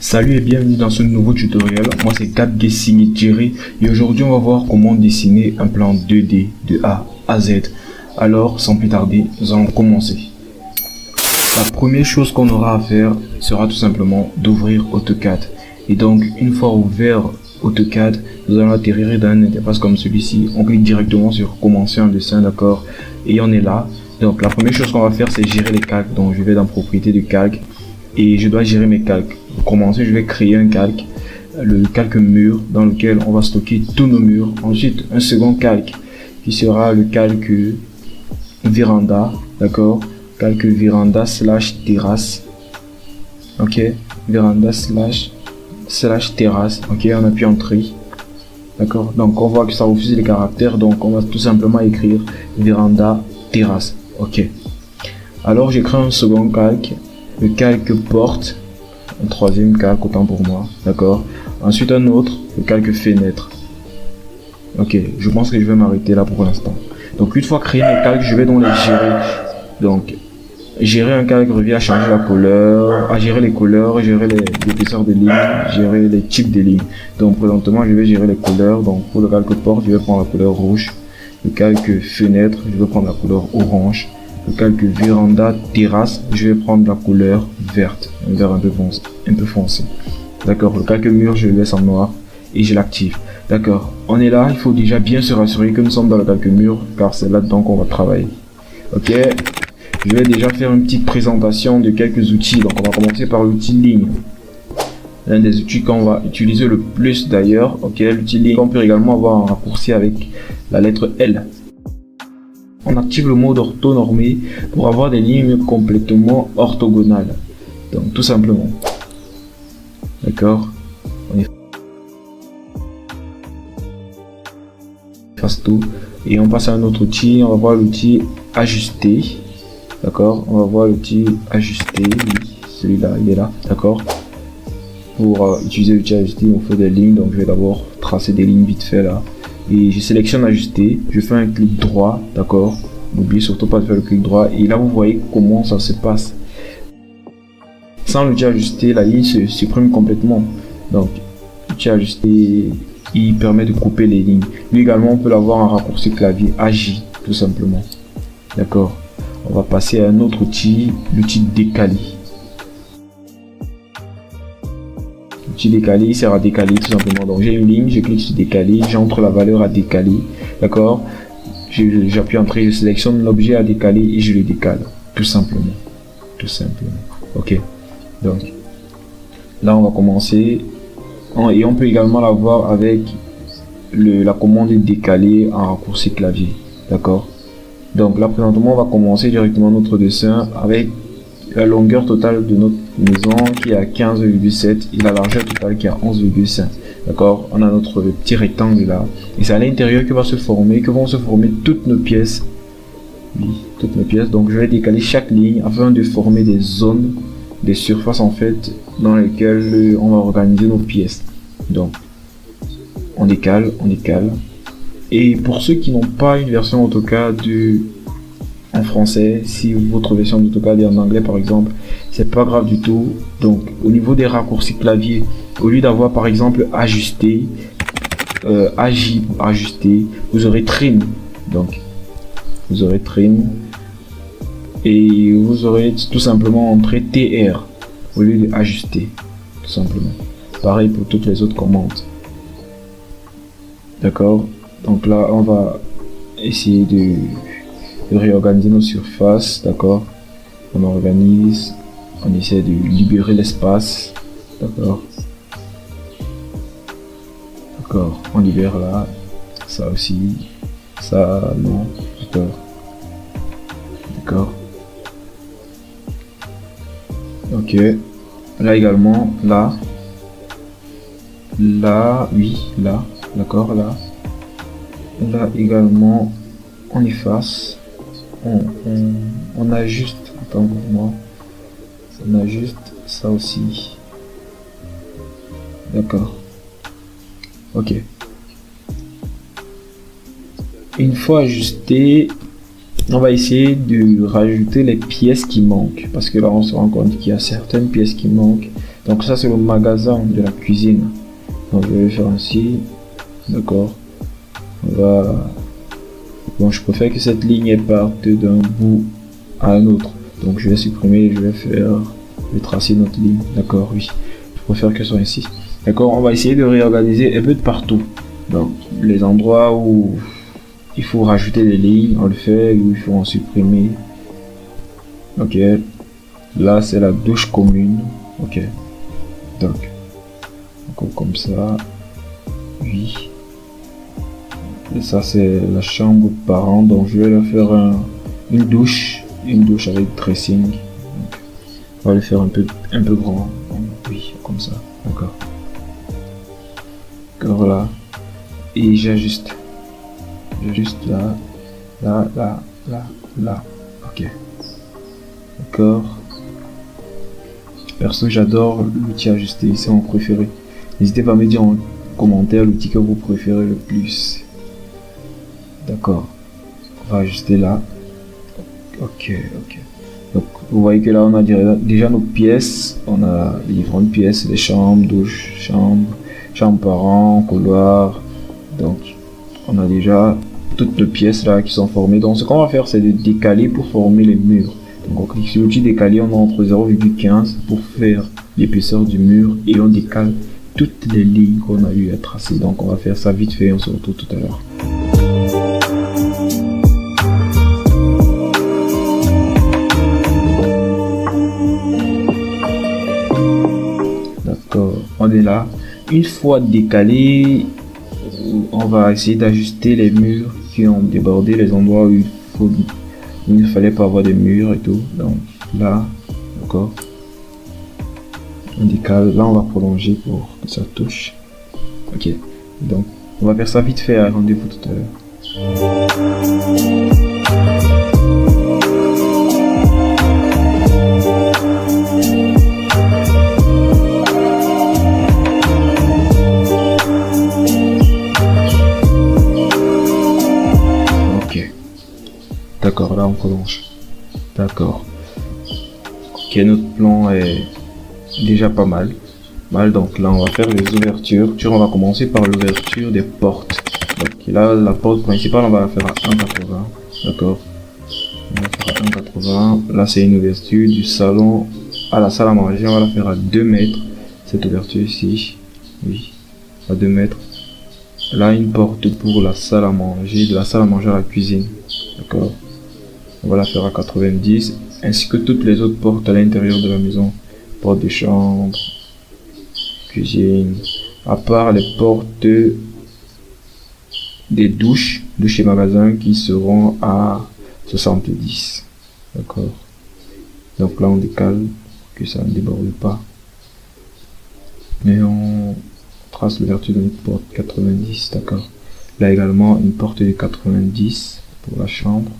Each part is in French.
Salut et bienvenue dans ce nouveau tutoriel. Moi c'est GapGay signé Thierry et aujourd'hui on va voir comment dessiner un plan 2D de A à Z. Alors sans plus tarder, nous allons commencer. La première chose qu'on aura à faire sera tout simplement d'ouvrir AutoCAD. Et donc une fois ouvert AutoCAD, nous allons atterrir dans une interface comme celui-ci. On clique directement sur commencer un dessin, d'accord, et on est là. Donc la première chose qu'on va faire c'est gérer les calques. Donc je vais dans propriété de calque et je dois gérer mes calques. Pour commencer, je vais créer un calque, le calque mur, dans lequel on va stocker tous nos murs. Ensuite, un second calque qui sera le calque véranda, d'accord, calque véranda slash terrasse, ok, véranda slash terrasse, ok, on appuie entrée, d'accord. Donc on voit que ça refuse les caractères, donc on va tout simplement écrire véranda terrasse, ok. Alors j'ai créé un second calque, le calque porte, un troisième calque, autant pour moi, d'accord. Ensuite un autre, le calque fenêtre. Ok, je pense que je vais m'arrêter là pour l'instant. Donc une fois créé mes calques, je vais donc les gérer. Donc gérer un calque revient à changer la couleur, à gérer les couleurs, gérer l'épaisseur de lignes, gérer les types de lignes. Donc présentement je vais gérer les couleurs. Donc pour le calque porte, je vais prendre la couleur rouge. Le calque fenêtre, je vais prendre la couleur orange. Le calque véranda terrasse, je vais prendre la couleur verte, un vert un peu foncé. D'accord, le calque mur, je le laisse en noir et je l'active. D'accord, on est là, il faut déjà bien se rassurer que nous sommes dans le calque mur car c'est là-dedans qu'on va travailler. Ok, je vais déjà faire une petite présentation de quelques outils. Donc on va commencer par l'outil ligne. L'un des outils qu'on va utiliser le plus d'ailleurs. Ok, l'outil ligne, on peut également avoir un raccourci avec la lettre L. On active le mode orthonormé pour avoir des lignes complètement orthogonales. Donc tout simplement. D'accord. On efface tout. Et on passe à un autre outil. On va voir l'outil ajuster. D'accord. On va voir l'outil ajuster. Oui, celui-là, il est là. D'accord. Pour utiliser l'outil ajuster, on fait des lignes. Donc je vais d'abord tracer des lignes vite fait là. Et je sélectionne ajuster, je fais un clic droit, d'accord, n'oubliez surtout pas de faire le clic droit, et là vous voyez comment ça se passe. Sans l'outil ajuster, la ligne se supprime complètement. Donc l'outil ajuster, il permet de couper les lignes. Lui également on peut l'avoir en raccourci clavier AJ, tout simplement, d'accord. On va passer à un autre outil, l'outil décaler. L'outil décaler, il sert à décaler tout simplement. Donc j'ai une ligne, je clique sur décaler, j'entre la valeur à décaler, d'accord. J'appuie entrée, je sélectionne l'objet à décaler et je le décale, tout simplement, ok. Donc là on va commencer et on peut également l'avoir avec la commande décaler en raccourci clavier, d'accord. Donc là présentement on va commencer directement notre dessin avec la longueur totale de notre maison qui est à 15,7 et la largeur totale qui est à 11,5. D'accord, on a notre petit rectangle là et c'est à l'intérieur que vont se former toutes nos pièces. Oui, toutes nos pièces. Donc je vais décaler chaque ligne afin de former des zones, des surfaces en fait dans lesquelles on va organiser nos pièces. Donc on décale. Et pour ceux qui n'ont pas une version AutoCAD en français, si votre version d'AutoCAD est en anglais par exemple, c'est pas grave du tout. Donc au niveau des raccourcis clavier, au lieu d'avoir par exemple ajuster, ajuster, vous aurez trim. Donc vous aurez trim et vous aurez tout simplement entré TR au lieu de ajuster, tout simplement. Pareil pour toutes les autres commandes. D'accord, donc là on va essayer de réorganiser nos surfaces, d'accord. On organise, on essaie de libérer l'espace, d'accord, on libère là, ça aussi, ça non, d'accord, ok, là également, là, oui, là, d'accord, là également, on efface. On ajuste, attends pour moi, on ajuste ça aussi, d'accord, ok. Une fois ajusté, on va essayer de rajouter les pièces qui manquent parce que là on se rend compte qu'il y a certaines pièces qui manquent. Donc ça c'est le magasin de la cuisine. Donc je vais faire ainsi. D'accord. Bon, je préfère que cette ligne parte d'un bout à un autre. Donc je vais supprimer, je vais tracer notre ligne. D'accord, oui. Je préfère que ce soit ainsi. D'accord, on va essayer de réorganiser un peu de partout. Donc les endroits où il faut rajouter des lignes, on le fait, où il faut en supprimer. Ok. Là c'est la douche commune. Ok. Donc encore comme ça. Oui. Et ça c'est la chambre de parents. Donc je vais leur faire une douche avec dressing. Donc, on va le faire un peu grand. Donc, oui, comme ça. D'accord. D'accord là. Et j'ajuste. J'ajuste là. Ok. D'accord. Perso, j'adore l'outil ajuster. C'est mon préféré. N'hésitez pas à me dire en commentaire l'outil que vous préférez le plus. D'accord. On va ajuster là. Ok. Donc, vous voyez que là, on a déjà nos pièces. On a les différentes pièces, les chambres, douche, chambre parents, couloir. Donc, on a déjà toutes les pièces là qui sont formées. Donc, ce qu'on va faire, c'est de décaler pour former les murs. Donc, on clique sur l'outil décaler, on a entre 0,15 pour faire l'épaisseur du mur et on décale toutes les lignes qu'on a eu à tracer. Donc, on va faire ça vite fait, on se retrouve tout à l'heure. On est là. Une fois décalé, on va essayer d'ajuster les murs qui ont débordé, les endroits où il ne fallait pas avoir de murs et tout. Donc là, d'accord. On décale. Là, on va prolonger pour que ça touche. Ok. Donc, on va faire ça vite fait. Rendez-vous tout à l'heure. D'accord, là on prolonge. D'accord. Ok, notre plan est déjà pas mal. Donc là on va faire les ouvertures. On va commencer par l'ouverture des portes. Donc là la porte principale on va la faire à 1,80. D'accord. On va faire à 1,80. Là c'est une ouverture du salon à la salle à manger. On va la faire à 2 mètres. Cette ouverture ici. Oui. À 2 mètres. Là une porte pour la salle à manger. De la salle à manger à la cuisine. D'accord. On va la faire à 90, ainsi que toutes les autres portes à l'intérieur de la maison. Porte de chambre, cuisine, à part les portes des douches de chez magasin qui seront à 70. D'accord. Donc là on décale, que ça ne déborde pas. Et on trace l'ouverture de notre porte 90, d'accord. Là également une porte de 90 pour la chambre.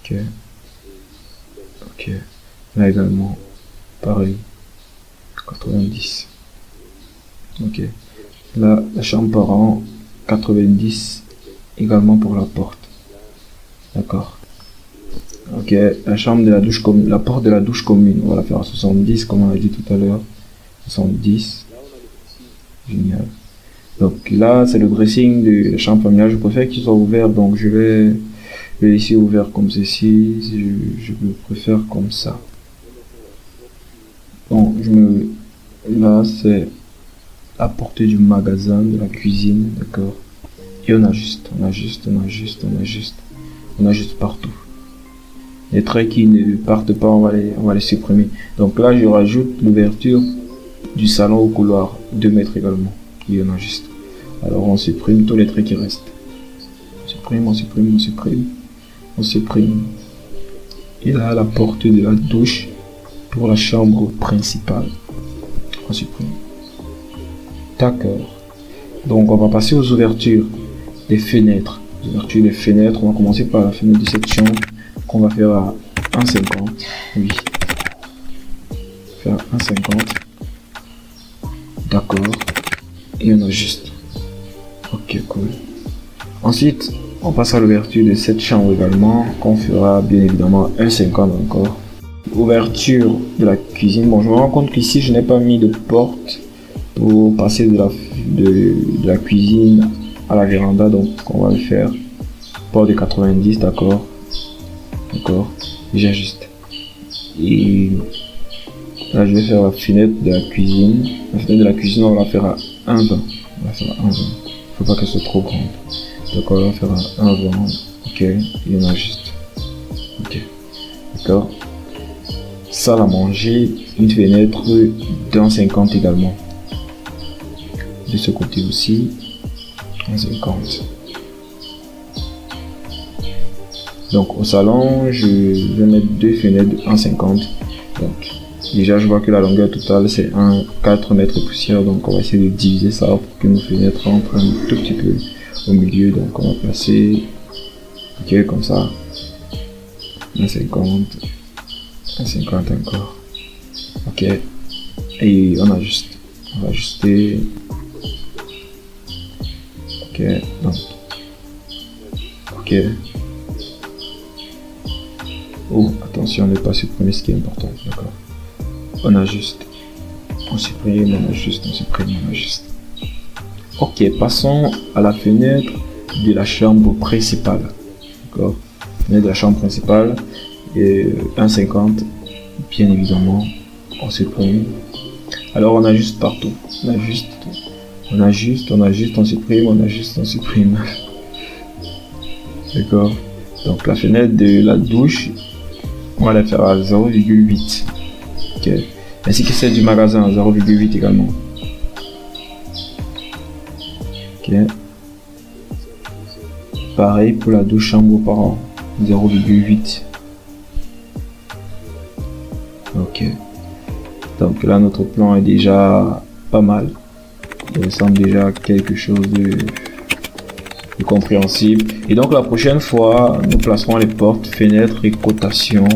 Ok. Là également, pareil. 90. Ok. Là, la chambre parent, 90. Également pour la porte. D'accord. Ok. La chambre de la douche commune, la porte de la douche commune, on va la faire à 70, comme on a dit tout à l'heure. 70. Génial. Donc là, c'est le dressing de la chambre familiale. Je préfère qu'il soit ouvert, donc je vais laisser ouvert comme ceci. Je le préfère comme ça. Bon, là c'est la portée du magasin, de la cuisine, d'accord. Et on ajuste partout. Les traits qui ne partent pas, on va les supprimer. Donc là, je rajoute l'ouverture du salon au couloir, 2 mètres également. Et on ajuste. Alors on supprime tous les traits qui restent. On supprime. Et là, la porte de la douche pour la chambre principale. On supprime. D'accord. Donc on va passer aux ouvertures des fenêtres. Ouverture des fenêtres, on va commencer par la fenêtre de cette chambre qu'on va faire à 1,50. Oui. Faire 1,50. D'accord. Et on ajuste. Ok, cool. Ensuite, on passe à l'ouverture de cette chambre également, qu'on fera bien évidemment 1,50 encore. ouverture de la cuisine. Bon, je me rends compte qu'ici, je n'ai pas mis de porte pour passer de la cuisine à la véranda. Donc, on va le faire. Porte de 90, d'accord. D'accord. J'ajuste. Et là, je vais faire la fenêtre de la cuisine. La fenêtre de la cuisine, on va la faire à 1,20. On va faire à 1,20. Faut pas qu'elle soit trop grande. D'accord, on va faire à 1,20. Ok, et on ajuste. Ok. D'accord. Salle à manger, une fenêtre d'1,50 également. De ce côté aussi, 1,50. Donc au salon, je vais mettre deux fenêtres de 1,50. Donc déjà je vois que la longueur totale c'est 4 mètres et poussière. Donc on va essayer de diviser ça pour que nos fenêtres rentrent un tout petit peu au milieu. Donc on va placer, ok, comme ça, 1,50, 1,50 encore. Ok, et on ajuste. On va ajuster. Ok, donc ok. Oh, attention, ne pas supprimer ce qui est important. D'accord. On ajuste. On supprime, on ajuste, on supprime, on ajuste. Ok, passons à la fenêtre de la chambre principale. D'accord. Fenêtre de la chambre principale. Et 1,50. Bien évidemment, on supprime. Alors on ajuste partout. On ajuste. On ajuste, on ajuste, on supprime, on ajuste, on supprime. D'accord. Donc la fenêtre de la douche, on va la faire à 0,8. Ok. Ainsi que celle du magasin à 0,8 également. Ok. Pareil pour la douche chambre par an, 0,8. Ok. Donc là notre plan est déjà pas mal. Il ressemble déjà à quelque chose de compréhensible. Et donc la prochaine fois, nous placerons les portes, fenêtres et cotations